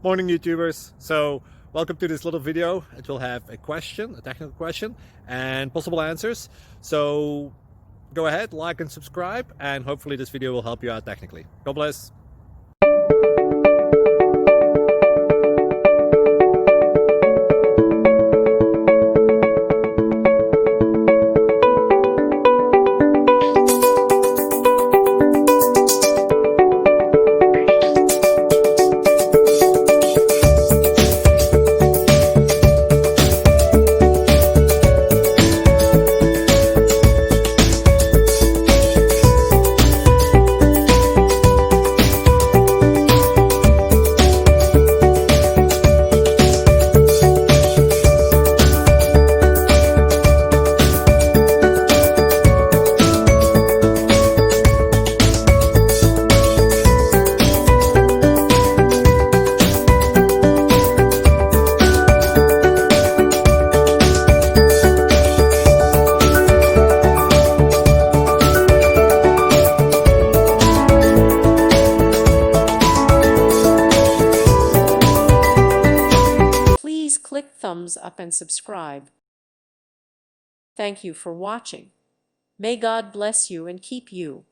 Morning YouTubers. So welcome to this little video. It will have a question, a technical question, and possible answers. So go ahead, like and subscribe, and hopefully this video will help you out technically. God bless. Please click thumbs up and subscribe. Thank you for watching. May God bless you and keep you.